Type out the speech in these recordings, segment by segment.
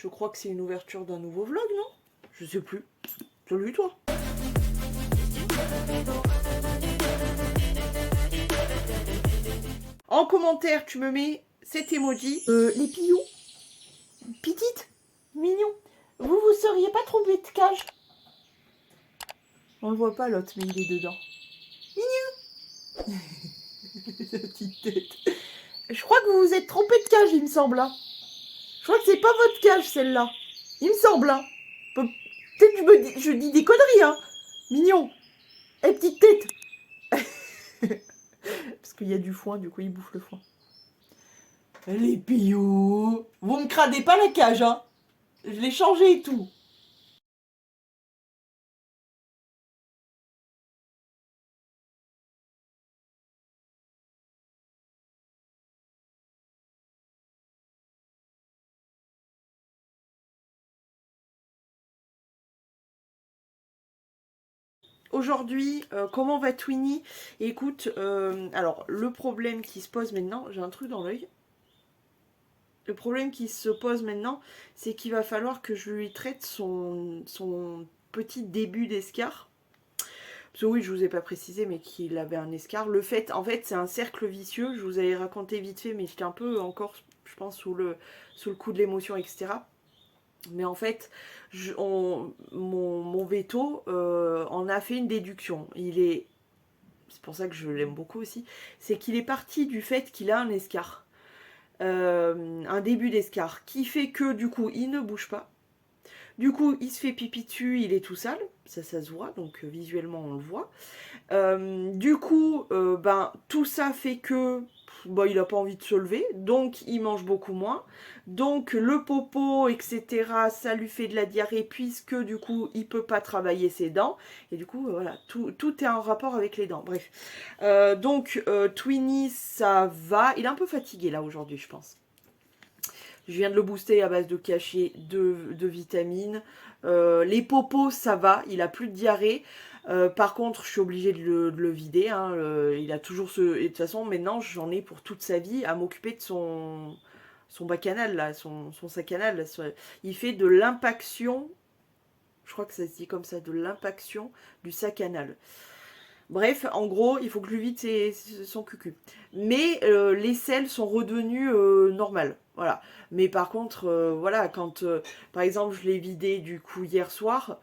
Je crois que c'est une ouverture d'un nouveau vlog, non? Je sais plus. T'as lu, toi? En commentaire, tu me mets cet emoji. Les pious. Petite. Mignon. Vous seriez pas trompé de cage? On le voit pas, l'autre, mais il est dedans. Mignon. Sa petite tête. Je crois que vous vous êtes trompé de cage, il me semble. Hein. Je crois que c'est pas votre cage, celle-là. Il me semble. Hein. Peut-être que je dis des conneries, hein. Mignon. Eh, petite tête. Parce qu'il y a du foin, du coup, il bouffe le foin. Les pious. Vous me cradez pas la cage, hein. Je l'ai changé et tout. Aujourd'hui, comment va Twinny? Écoute, alors, le problème qui se pose maintenant... J'ai un truc dans l'œil. Le problème qui se pose maintenant, c'est qu'il va falloir que je lui traite son petit début d'escar. Parce que oui, je vous ai pas précisé, mais qu'il avait un escar. Le fait, en fait, c'est un cercle vicieux. Je vous avais raconté vite fait, mais j'étais un peu encore, je pense, sous le coup de l'émotion, etc. Mais en fait, mon veto en a fait une déduction. C'est pour ça que je l'aime beaucoup aussi, c'est qu'il est parti du fait qu'il a un escar. Un début d'escar qui fait que du coup il ne bouge pas. Du coup il se fait pipi dessus, il est tout sale, ça se voit, donc visuellement on le voit. Du coup ben, tout ça fait que bah, il n'a pas envie de se lever, donc il mange beaucoup moins. Donc le popo, etc., ça lui fait de la diarrhée puisque du coup il peut pas travailler ses dents. Et du coup voilà, tout est en rapport avec les dents. Bref. Donc Twinny, ça va. Il est un peu fatigué là aujourd'hui, je pense. Je viens de le booster à base de cachets, de vitamines. Les popos, ça va, il a plus de diarrhée. Par contre, je suis obligée de le vider. Hein. Il a toujours ce... Et de toute façon, maintenant, j'en ai pour toute sa vie à m'occuper de son bacchanal, là, son sac anal. Là. Il fait de l'impaction, je crois que ça se dit comme ça, de l'impaction du sac anal. Bref, en gros, il faut que je lui vide son cucu. Mais les selles sont redevenues normales. Voilà. Mais par contre, voilà, quand par exemple je l'ai vidé du coup hier soir,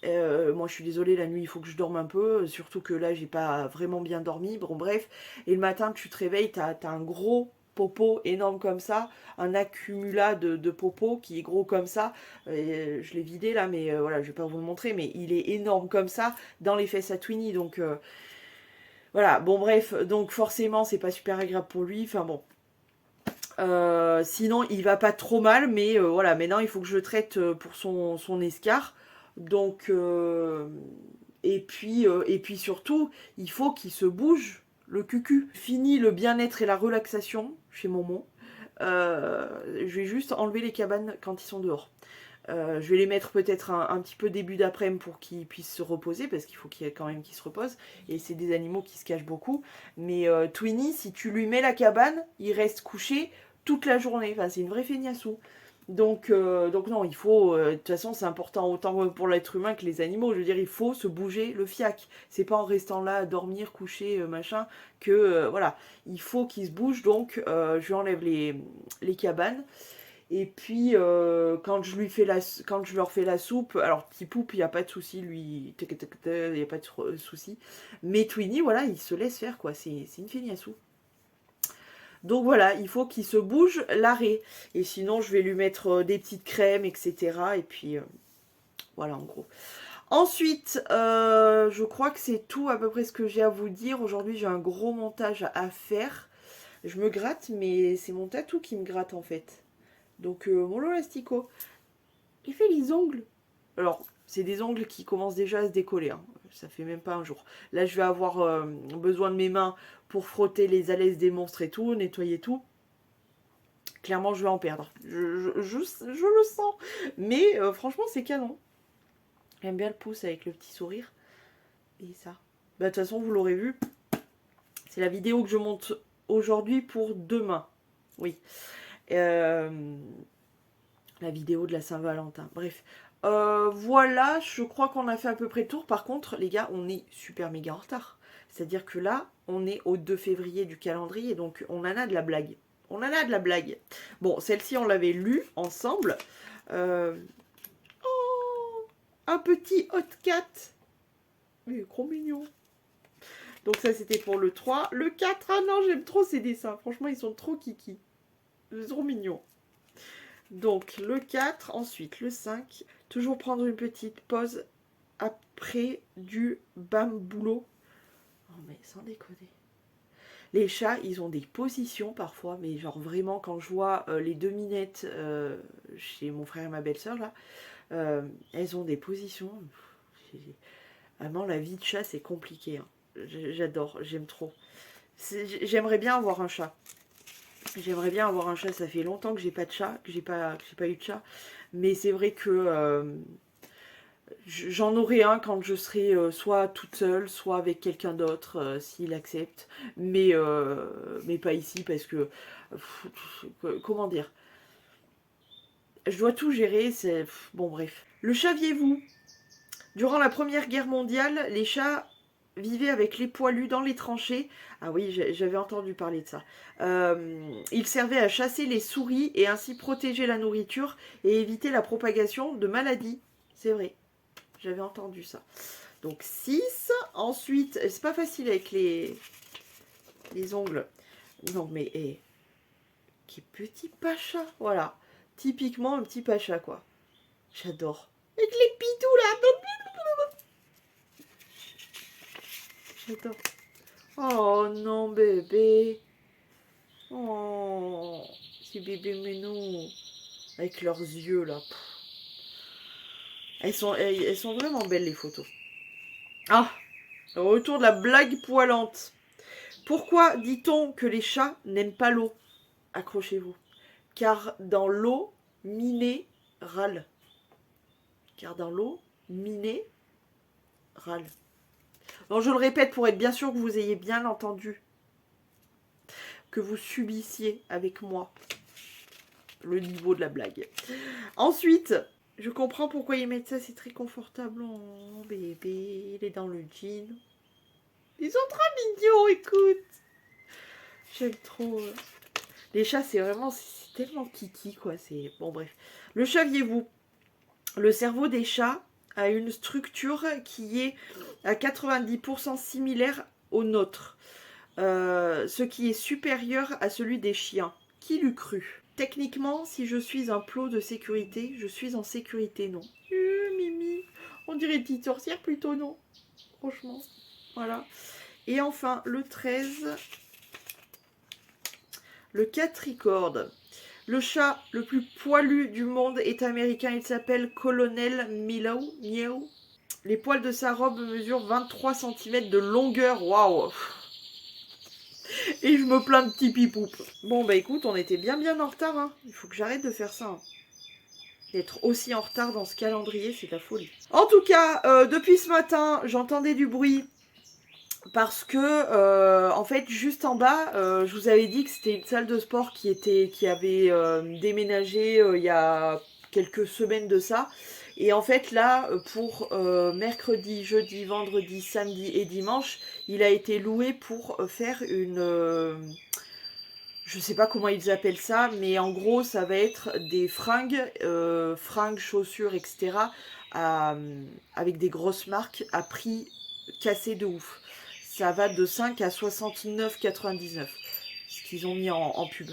moi je suis désolée, la nuit il faut que je dorme un peu, surtout que là j'ai pas vraiment bien dormi. Bon, bref, et le matin tu te réveilles, t'as un gros popo énorme comme ça, un accumulat de popo qui est gros comme ça. Je l'ai vidé là, mais voilà, je vais pas vous le montrer, mais il est énorme comme ça dans les fesses à Twinny, donc voilà, bon bref, donc forcément c'est pas super agréable pour lui, enfin bon. Sinon il va pas trop mal, mais voilà, maintenant il faut que je le traite pour son escar. Donc, et puis surtout, il faut qu'il se bouge le cucu. Fini le bien-être et la relaxation chez Momon. Je vais juste enlever les cabanes quand ils sont dehors. Je vais les mettre peut-être un petit peu début d'après-midi pour qu'ils puissent se reposer, parce qu'il faut qu'il y ait quand même qu'ils se reposent. Et c'est des animaux qui se cachent beaucoup. Mais Twinny, si tu lui mets la cabane, il reste couché toute la journée. Enfin, c'est une vraie feignassou. Donc non, il faut... de toute façon, c'est important autant pour l'être humain que les animaux. Je veux dire, il faut se bouger le fiac. C'est pas en restant là à dormir, coucher, machin, que... voilà, il faut qu'ils se bougent. Donc, je lui enlève les cabanes. Et puis, quand je leur fais la soupe, alors petit poupe, il n'y a pas de souci, lui, il n'y a pas de souci. Mais Twinny, voilà, il se laisse faire, quoi. C'est une feignassou. Donc voilà, il faut qu'il se bouge l'arrêt. Et sinon, je vais lui mettre des petites crèmes, etc. Et puis, voilà, en gros. Ensuite, je crois que c'est tout à peu près ce que j'ai à vous dire. Aujourd'hui, j'ai un gros montage à faire. Je me gratte, mais c'est mon tatou qui me gratte, en fait. Donc, mon Lolastico, il fait les ongles. Alors, c'est des ongles qui commencent déjà à se décoller. Hein. Ça fait même pas un jour. Là, je vais avoir besoin de mes mains pour frotter les alaises des monstres et tout, nettoyer tout. Clairement, je vais en perdre. Je le sens. Mais franchement, c'est canon. J'aime bien le pouce avec le petit sourire. Et ça. Bah, de toute façon, vous l'aurez vu. C'est la vidéo que je monte aujourd'hui pour demain. Oui. La vidéo de la Saint-Valentin. Bref. Voilà, je crois qu'on a fait à peu près le tour. Par contre, les gars, on est super méga en retard. C'est-à-dire que là, on est au 2 février du calendrier, donc on en a de la blague. On en a de la blague. Bon, celle-ci, on l'avait lue ensemble. Oh, un petit hot cat. Mais trop mignon. Donc ça, c'était pour le 3. Le 4, ah non, j'aime trop ces dessins. Franchement, ils sont trop kiki. C'est trop mignon. Donc le 4, ensuite le 5. Toujours prendre une petite pause après du bam boulot. Oh mais sans déconner. Les chats, ils ont des positions parfois, mais genre vraiment quand je vois les deux minettes chez mon frère et ma belle-sœur là, elles ont des positions. Vraiment la vie de chat c'est compliqué. Hein. J'adore, j'aime trop. J'aimerais bien avoir un chat. J'aimerais bien avoir un chat, ça fait longtemps que j'ai pas de chat, que j'ai pas eu de chat. Mais c'est vrai que j'en aurai un quand je serai soit toute seule, soit avec quelqu'un d'autre, s'il accepte. Mais pas ici parce que... comment dire? Je dois tout gérer, c'est... Bon bref. Le saviez-vous? Durant la Première Guerre mondiale, les chats vivaient avec les poilus dans les tranchées. Ah oui, j'avais entendu parler de ça. Ils servaient à chasser les souris et ainsi protéger la nourriture et éviter la propagation de maladies. C'est vrai, j'avais entendu ça. Donc 6. Ensuite, c'est pas facile avec les ongles. Non mais, qui petit pacha. Voilà, typiquement un petit pacha quoi. J'adore. Avec les pitous là. J'adore. Oh non bébé. Oh, petit bébé minou. Avec leurs yeux là. Elles sont vraiment belles les photos. Ah, retour de la blague poilante. Pourquoi dit-on que les chats n'aiment pas l'eau? Accrochez-vous. Car dans l'eau, miné râle. Car dans l'eau, miné râle. Donc je le répète pour être bien sûr que vous ayez bien entendu. Que vous subissiez avec moi le niveau de la blague. Ensuite, je comprends pourquoi ils mettent ça, c'est très confortable. Oh bébé, il est dans le jean. Ils sont trop mignons, écoute. J'aime trop. Les chats, c'est vraiment, c'est tellement kiki, quoi. C'est bon, bref. Le saviez-vous? Le cerveau des chats a une structure qui est à 90% similaire au nôtre. Ce qui est supérieur à celui des chiens. Qui l'eût cru? Techniquement, si je suis un plot de sécurité, je suis en sécurité, non. Mimi, on dirait une petite sorcière plutôt, non. Franchement, voilà. Et enfin, le 13, le quatricorde. Le chat le plus poilu du monde est américain, il s'appelle Colonel Miau. Les poils de sa robe mesurent 23 cm de longueur, waouh. Et je me plains de petit pipoupe. Bon bah écoute, on était bien en retard, hein. Il faut que j'arrête de faire ça. Hein. D'être aussi en retard dans ce calendrier, c'est la folie. En tout cas, depuis ce matin, j'entendais du bruit. Parce que, en fait, juste en bas, je vous avais dit que c'était une salle de sport qui avait déménagé il y a quelques semaines de ça. Et en fait, là, pour mercredi, jeudi, vendredi, samedi et dimanche, il a été loué pour faire une... je sais pas comment ils appellent ça, mais en gros, ça va être des fringues, chaussures, etc. Avec des grosses marques à prix cassé de ouf. Ça va de 5 à 69,99. Ce qu'ils ont mis en pub.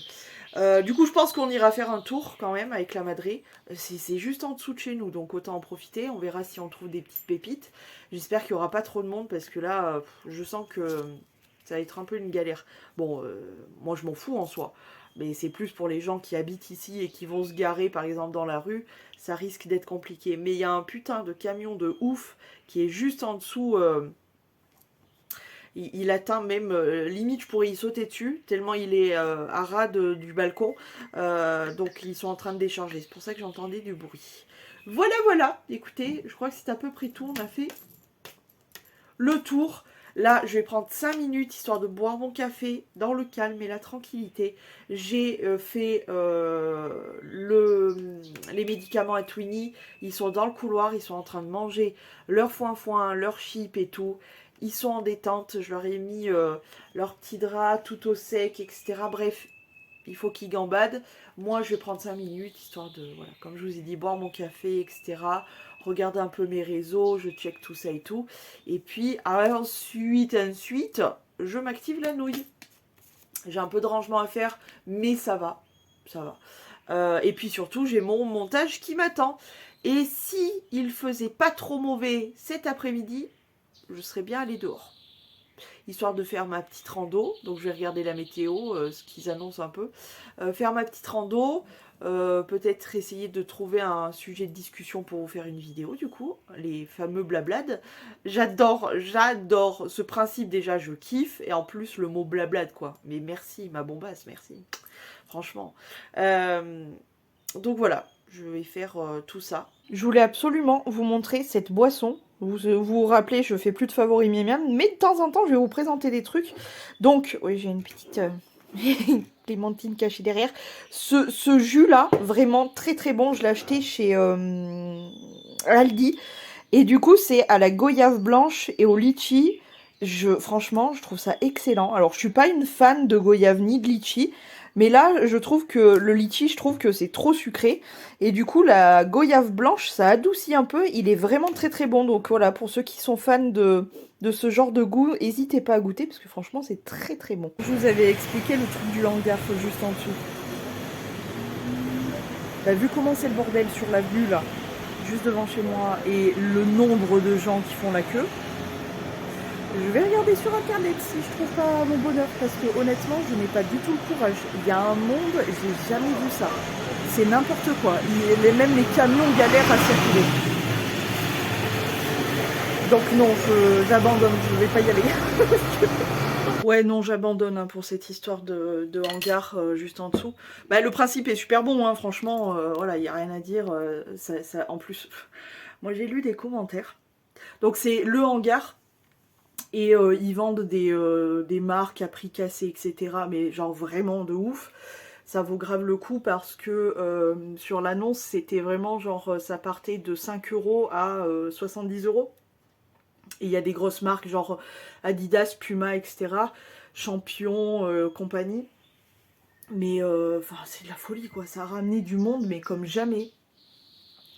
Du coup, je pense qu'on ira faire un tour quand même avec la Madré. C'est juste en dessous de chez nous, donc autant en profiter. On verra si on trouve des petites pépites. J'espère qu'il n'y aura pas trop de monde parce que là, je sens que ça va être un peu une galère. Bon, moi je m'en fous en soi. Mais c'est plus pour les gens qui habitent ici et qui vont se garer par exemple dans la rue. Ça risque d'être compliqué. Mais il y a un putain de camion de ouf qui est juste en dessous... il atteint même, limite je pourrais y sauter dessus, tellement il est à ras du balcon. Donc ils sont en train de décharger, c'est pour ça que j'entendais du bruit. Voilà, écoutez, je crois que c'est à peu près tout, on a fait le tour. Là, je vais prendre 5 minutes histoire de boire mon café dans le calme et la tranquillité. J'ai fait les médicaments à Twinnie. Ils sont dans le couloir, ils sont en train de manger leur foin-foin, leur chip et tout. Ils sont en détente, je leur ai mis leur petit drap tout au sec, etc. Bref, il faut qu'ils gambadent. Moi, je vais prendre 5 minutes, histoire de, voilà, comme je vous ai dit, boire mon café, etc. Regarder un peu mes réseaux, je check tout ça et tout. Et puis, ensuite, je m'active la nouille. J'ai un peu de rangement à faire, mais ça va. Ça va. Et puis surtout, j'ai mon montage qui m'attend. Et si il faisait pas trop mauvais cet après-midi, je serais bien allée dehors. Histoire de faire ma petite rando. Donc je vais regarder la météo, ce qu'ils annoncent un peu. Faire ma petite rando. Peut-être essayer de trouver un sujet de discussion pour vous faire une vidéo du coup. Les fameux blablades. J'adore ce principe déjà, je kiffe. Et en plus le mot blablade quoi. Mais merci ma bombasse, merci. Franchement. Donc voilà, je vais faire tout ça. Je voulais absolument vous montrer cette boisson. Vous rappelez, je fais plus de favoris miam, mais de temps en temps, je vais vous présenter des trucs. Donc, oui, j'ai une petite clémentine cachée derrière. Ce jus-là, vraiment très très bon. Je l'ai acheté chez Aldi. Et du coup, c'est à la goyave blanche et au litchi. Franchement, je trouve ça excellent. Alors, je suis pas une fan de goyave ni de litchi. Mais là, je trouve que le litchi, je trouve que c'est trop sucré. Et du coup, la goyave blanche, ça adoucit un peu. Il est vraiment très très bon. Donc voilà, pour ceux qui sont fans de ce genre de goût, n'hésitez pas à goûter. Parce que franchement, c'est très très bon. Je vous avais expliqué le truc du hangar juste en dessous. Bah, vu comment c'est le bordel sur la vue là, juste devant chez moi, et le nombre de gens qui font la queue, je vais regarder sur internet si je trouve pas mon bonheur, parce que honnêtement je n'ai pas du tout le courage. Il y a un monde, j'ai jamais vu ça. C'est n'importe quoi. Même les camions galèrent à circuler. Donc non, j'abandonne, je vais pas y aller. Ouais, non, j'abandonne hein, pour cette histoire de hangar juste en dessous. Bah, le principe est super bon, hein, franchement, voilà, il n'y a rien à dire. En plus, moi j'ai lu des commentaires. Donc c'est le hangar, et ils vendent des marques à prix cassé, etc. Mais genre vraiment de ouf. Ça vaut grave le coup parce que sur l'annonce, c'était vraiment genre, ça partait de 5 € à 70 €. Et il y a des grosses marques genre Adidas, Puma, etc. Champion, compagnie. Mais enfin, c'est de la folie quoi. Ça a ramené du monde, mais comme jamais.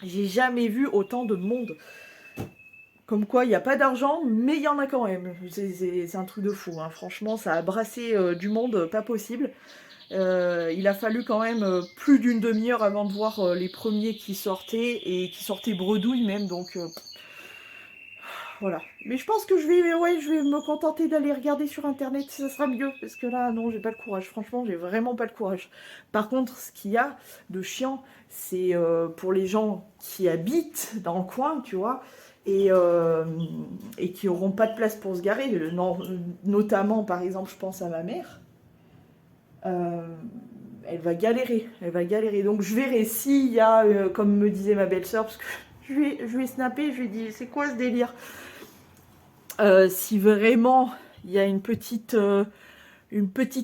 J'ai jamais vu autant de monde. Comme quoi, il n'y a pas d'argent, mais il y en a quand même. C'est un truc de fou. Hein. Franchement, ça a brassé du monde, pas possible. Il a fallu quand même plus d'une demi-heure avant de voir les premiers qui sortaient, et qui sortaient bredouilles même. Donc voilà. Mais je pense que je vais me contenter d'aller regarder sur internet, ça sera mieux. Parce que là, non, j'ai pas le courage. Franchement, j'ai vraiment pas le courage. Par contre, ce qu'il y a de chiant, c'est pour les gens qui habitent dans le coin, tu vois, et qui n'auront pas de place pour se garer. Notamment, par exemple, je pense à ma mère. Elle va galérer. Donc je verrai s'il y a, comme me disait ma belle-sœur, parce que je lui ai snappé, je lui ai dit, c'est quoi ce délire? Si vraiment il y a une petite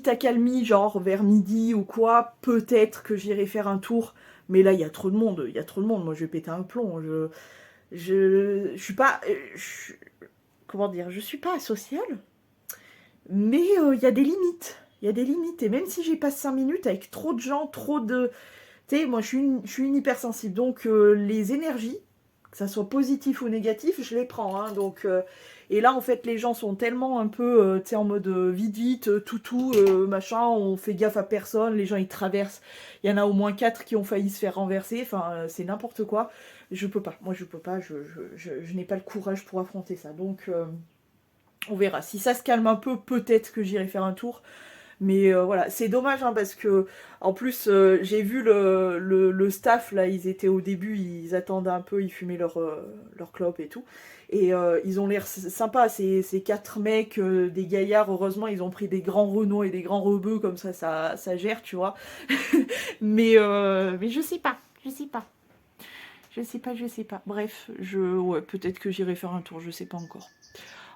accalmie, genre vers midi ou quoi, peut-être que j'irai faire un tour. Mais là, il y a trop de monde, Moi, je vais péter un plomb. Je suis pas... comment dire? Je suis pas asociale, mais il y a des limites. Il y a des limites. Et même si j'y passe 5 minutes avec trop de gens, trop de... Tu sais, moi, je suis une hypersensible. Donc, les énergies, que ça soit positif ou négatif, je les prends. Hein, donc... et là, en fait, les gens sont tellement un peu, tu sais, en mode vite, toutou, machin, on fait gaffe à personne, les gens, ils traversent. Il y en a au moins 4 qui ont failli se faire renverser, enfin, c'est n'importe quoi. Je peux pas, moi, je peux pas, je n'ai pas le courage pour affronter ça. Donc, on verra. Si ça se calme un peu, peut-être que j'irai faire un tour. Mais voilà, c'est dommage, hein, parce que, en plus, j'ai vu le staff, là, ils étaient au début, ils attendaient un peu, ils fumaient leur clope et tout. Et ils ont l'air sympas, ces 4 mecs, des gaillards. Heureusement, ils ont pris des grands Renault et des grands rebeux, comme ça gère, tu vois. mais je sais pas. Je sais pas. Bref, ouais, peut-être que j'irai faire un tour, je sais pas encore.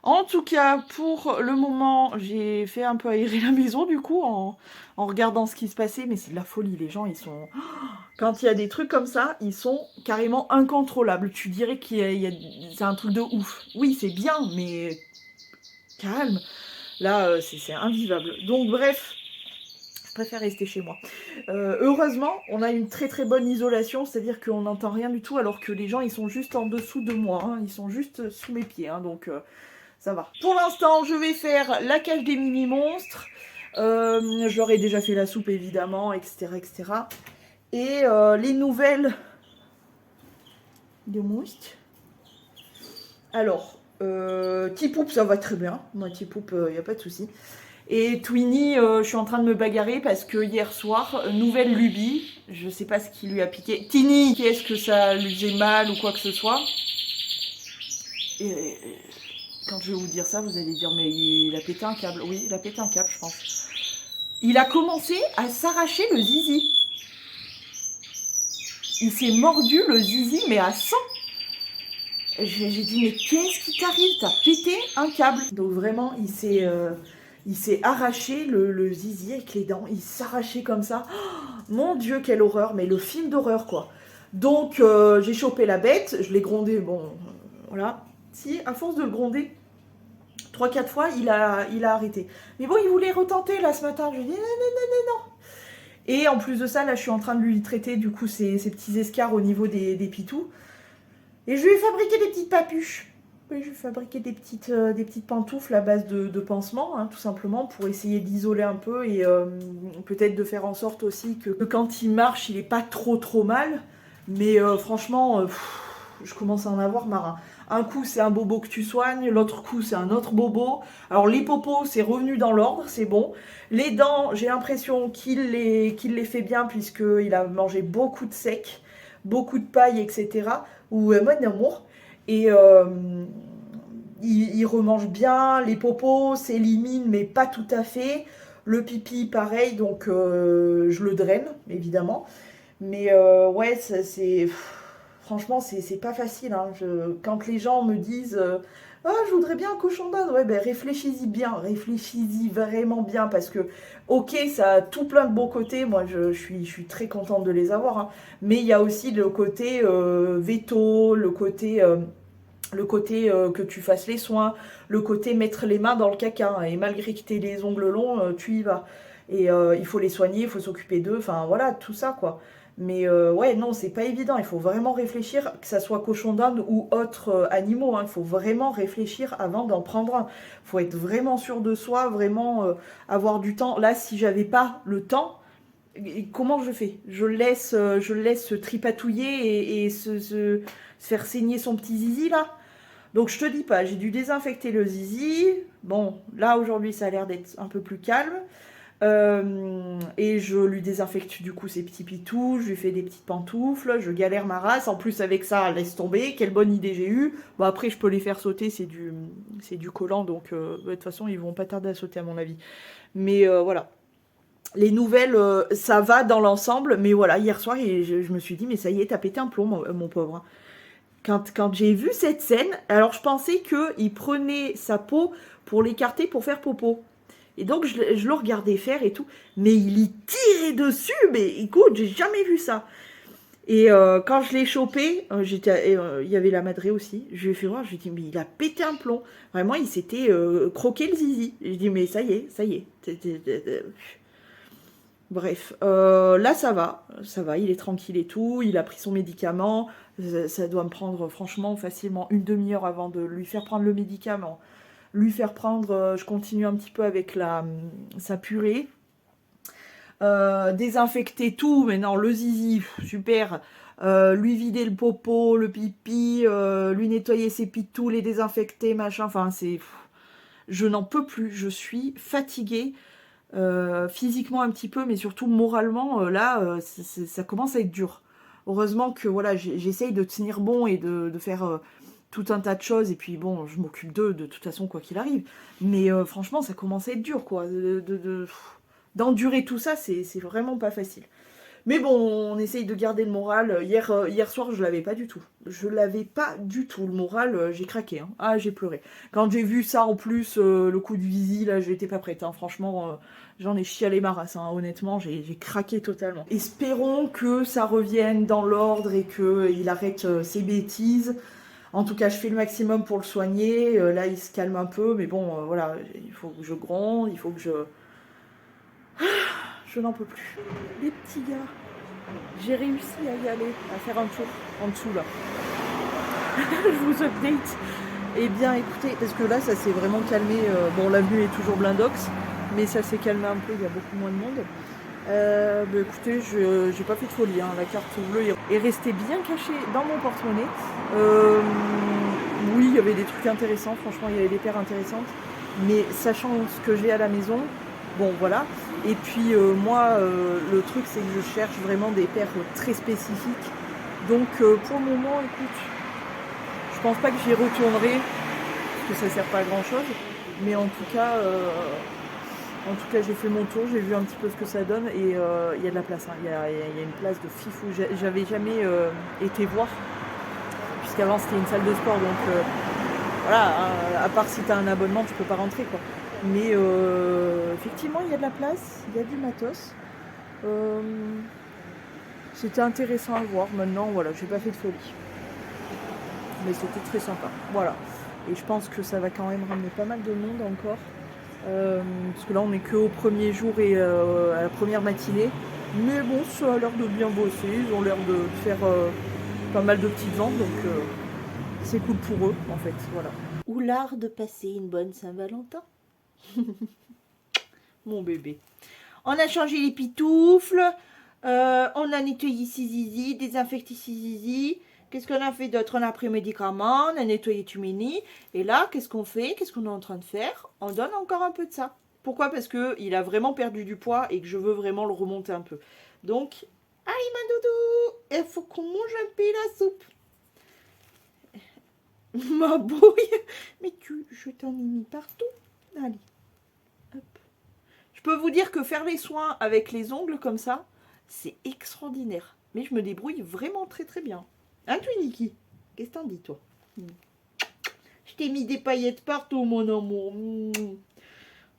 En tout cas, pour le moment, j'ai fait un peu aérer la maison du coup en regardant ce qui se passait, mais c'est de la folie, les gens ils sont... Quand il y a des trucs comme ça, ils sont carrément incontrôlables. Tu dirais c'est un truc de ouf. Oui, c'est bien, mais calme. Là, c'est invivable. Donc bref, je préfère rester chez moi. Heureusement, on a une très très bonne isolation, c'est-à-dire qu'on n'entend rien du tout, alors que les gens ils sont juste en dessous de moi, hein. Ils sont juste sous mes pieds, hein, donc ça va. Pour l'instant, je vais faire la cage des mini-monstres. Je leur ai déjà fait la soupe évidemment, etc. etc. Et les nouvelles de monstres. Alors, T-Poop, ça va très bien. Moi, T-Poop, il n'y a pas de souci. Et Twinnie, je suis en train de me bagarrer parce que hier soir, nouvelle lubie, je sais pas ce qui lui a piqué. Tini, qu'est-ce que ça lui faisait mal ou quoi que ce soit. Et quand je vais vous dire ça, vous allez dire, mais il a pété un câble. Oui, il a pété un câble, je pense. Il a commencé à s'arracher le zizi. Il s'est mordu le zizi, mais à 100. J'ai dit, mais qu'est-ce qui t'arrive? T'as pété un câble. Donc vraiment, il s'est arraché le zizi avec les dents. Il s'arrachait comme ça. Oh, mon Dieu, quelle horreur. Mais le film d'horreur, quoi. Donc, j'ai chopé la bête. Je l'ai grondé. Bon, voilà. Si, à force de le gronder 3-4 fois, il a arrêté. Mais bon, il voulait retenter, là, ce matin. Je lui ai dit, non, non, non, non, non. Et en plus de ça, là, je suis en train de lui traiter, du coup, ses petits escarres au niveau des pitous. Et je lui ai fabriqué des petites papuches. Oui, je lui ai fabriqué des petites pantoufles à base de pansements, hein, tout simplement, pour essayer d'isoler un peu et peut-être de faire en sorte aussi que quand il marche, il n'est pas trop mal. Mais franchement, je commence à en avoir marre. Un coup, c'est un bobo que tu soignes, l'autre coup, c'est un autre bobo. Alors, les popos, c'est revenu dans l'ordre, c'est bon. Les dents, j'ai l'impression qu'il les fait bien, puisqu'il a mangé beaucoup de sec, beaucoup de paille, etc. Ou mon amour. Et il remange bien, les popos s'éliminent, mais pas tout à fait. Le pipi, pareil, donc je le draine, évidemment. Mais ouais, c'est... Franchement, c'est pas facile. Hein. Quand les gens me disent ah, je voudrais bien un cochon d'Inde, ouais, ben réfléchis-y bien, réfléchis-y vraiment bien, parce que, ok, ça a tout plein de bons côtés. Moi, je suis très contente de les avoir. Hein. Mais il y a aussi le côté veto, le côté que tu fasses les soins, le côté mettre les mains dans le caca. Hein. Et malgré que tu aies les ongles longs, tu y vas. Et il faut les soigner, il faut s'occuper d'eux, enfin voilà, tout ça quoi. Mais ouais, non, c'est pas évident. Il faut vraiment réfléchir, que ça soit cochon d'Inde ou autres animaux. Hein. Il faut vraiment réfléchir avant d'en prendre un. Il faut être vraiment sûr de soi, vraiment avoir du temps. Là, si j'avais pas le temps, comment je fais? Je le laisse se tripatouiller et se faire saigner son petit zizi là. Donc je te dis pas, j'ai dû désinfecter le zizi. Bon, là aujourd'hui ça a l'air d'être un peu plus calme. Et je lui désinfecte du coup ses petits pitous, je lui fais des petites pantoufles, je galère ma race. En plus avec ça, laisse tomber, quelle bonne idée j'ai eue. Bon après je peux les faire sauter, c'est du collant, donc de toute façon ils vont pas tarder à sauter à mon avis. Mais voilà. Les nouvelles, ça va dans l'ensemble, mais voilà, hier soir, je me suis dit, mais ça y est, t'as pété un plomb, mon pauvre. Quand j'ai vu cette scène, alors je pensais qu'il prenait sa peau pour l'écarter pour faire popo. Et donc je le regardais faire et tout, mais il y tirait dessus, mais écoute, j'ai jamais vu ça. Et quand je l'ai chopé, il y avait la madré aussi, je lui ai fait voir, je lui ai dit, mais il a pété un plomb. Vraiment, il s'était croqué le zizi. Je lui ai dit, mais ça y est, ça y est. Bref, là ça va, il est tranquille et tout, il a pris son médicament, ça doit me prendre franchement facilement une demi-heure avant de lui faire prendre le médicament. Lui faire prendre, je continue un petit peu avec sa purée. Désinfecter tout, mais non, le zizi, super. Lui vider le popo, le pipi, lui nettoyer ses pitous, les désinfecter, machin, enfin c'est... Je n'en peux plus, je suis fatiguée. Physiquement un petit peu, mais surtout moralement, là, ça commence à être dur. Heureusement que voilà, j'essaye de tenir bon et de faire tout un tas de choses, et puis bon, je m'occupe d'eux de toute façon, quoi qu'il arrive. Mais franchement, ça commence à être dur, quoi. D'endurer tout ça, c'est vraiment pas facile. Mais bon, on essaye de garder le moral. Hier soir, je l'avais pas du tout. Je l'avais pas du tout. Le moral, j'ai craqué. Hein. Ah, j'ai pleuré. Quand j'ai vu ça en plus, le coup du Visi, là, j'étais pas prête. Hein. Franchement, j'en ai chialé ma race. Hein. Honnêtement, j'ai craqué totalement. Espérons que ça revienne dans l'ordre et qu'il arrête ses bêtises. En tout cas, je fais le maximum pour le soigner. Là, il se calme un peu. Mais bon, voilà, il faut que je gronde. Il faut que je... Je n'en peux plus. Les petits gars. J'ai réussi à y aller, à faire un tour en dessous là. Je vous update. Eh bien écoutez, parce que là ça s'est vraiment calmé. Bon, l'avenue est toujours blindox, mais ça s'est calmé un peu, il y a beaucoup moins de monde. Bah, écoutez, j'ai pas fait de folie. Hein. La carte bleue est restée bien cachée dans mon porte-monnaie. Oui, il y avait des trucs intéressants, franchement, il y avait des paires intéressantes. Mais sachant ce que j'ai à la maison, bon voilà. Et puis moi, le truc c'est que je cherche vraiment des paires très spécifiques. Donc pour le moment, écoute, je pense pas que j'y retournerai, parce que ça sert pas à grand chose. Mais en tout cas, j'ai fait mon tour, j'ai vu un petit peu ce que ça donne et il y a de la place. Hein. Il y a une place de fifou. J'avais jamais été voir, puisqu'avant c'était une salle de sport, donc voilà, à part si tu as un abonnement, tu peux pas rentrer quoi. Mais effectivement, il y a de la place, il y a du matos. C'était intéressant à voir. Maintenant, voilà, j'ai pas fait de folie. Mais c'était très sympa. Voilà. Et je pense que ça va quand même ramener pas mal de monde encore. Parce que là, on n'est qu'au premier jour et à la première matinée. Mais bon, ça a l'air de bien bosser. Ils ont l'air de faire pas mal de petites ventes. Donc, c'est cool pour eux, en fait. Voilà. Ou l'art de passer une bonne Saint-Valentin. Mon bébé. On a changé les pitoufles. On a nettoyé ses zizi, désinfecté ses zizi. Qu'est-ce qu'on a fait d'autre? On a pris médicaments, on a nettoyé Tumini. Et là, qu'est-ce qu'on fait? Qu'est-ce qu'on est en train de faire? On donne encore un peu de ça. Pourquoi? Parce qu'il a vraiment perdu du poids et que je veux vraiment le remonter un peu. Donc, allez ma doudou, il faut qu'on mange un peu la soupe. Ma bouille. Mais je t'en ai mis partout. Allez. Hop. Je peux vous dire que faire les soins avec les ongles comme ça, c'est extraordinaire. Mais je me débrouille vraiment très très bien. Hein, Twiniki? Qu'est-ce que t'en dis, toi? Je t'ai mis des paillettes partout, mon amour.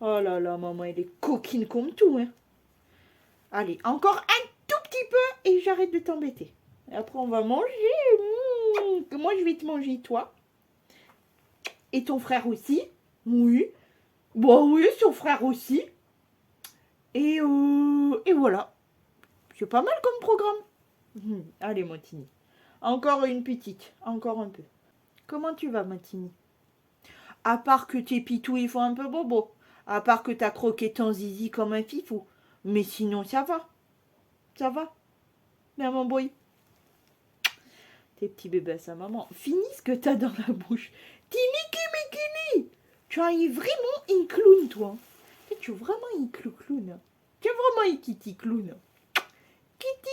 Oh là là, maman, elle est coquine comme tout. Hein. Allez, encore un tout petit peu et j'arrête de t'embêter. Après, on va manger. Moi, je vais te manger, toi. Et ton frère aussi. Oui. Bon, oui, son frère aussi. Et voilà. C'est pas mal comme programme. Allez, Montini. Encore une petite. Encore un peu. Comment tu vas, Montini? À part que tes pitous, ils font un peu bobo. À part que t'as croqué ton zizi comme un fifou. Mais sinon, ça va. Ça va. Mais mon boy. Tes petits bébés à sa maman. Finis ce que t'as dans la bouche. Tiniki Mikini. Tu es vraiment une clown, toi. Tu es vraiment une clown. Tu es vraiment une kitty clown. Kitty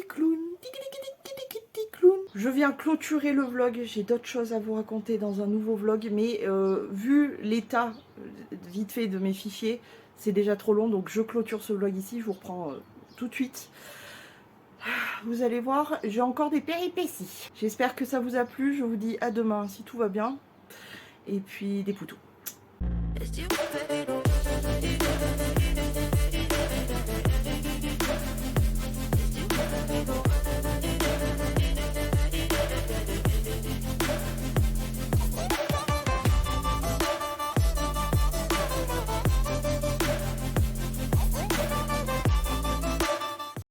clown. Kitty clown. Je viens clôturer le vlog. J'ai d'autres choses à vous raconter dans un nouveau vlog. Mais vu l'état vite fait de mes fichiers, c'est déjà trop long. Donc je clôture ce vlog ici. Je vous reprends tout de suite. Vous allez voir, j'ai encore des péripéties. J'espère que ça vous a plu. Je vous dis à demain si tout va bien. Et puis des poutous.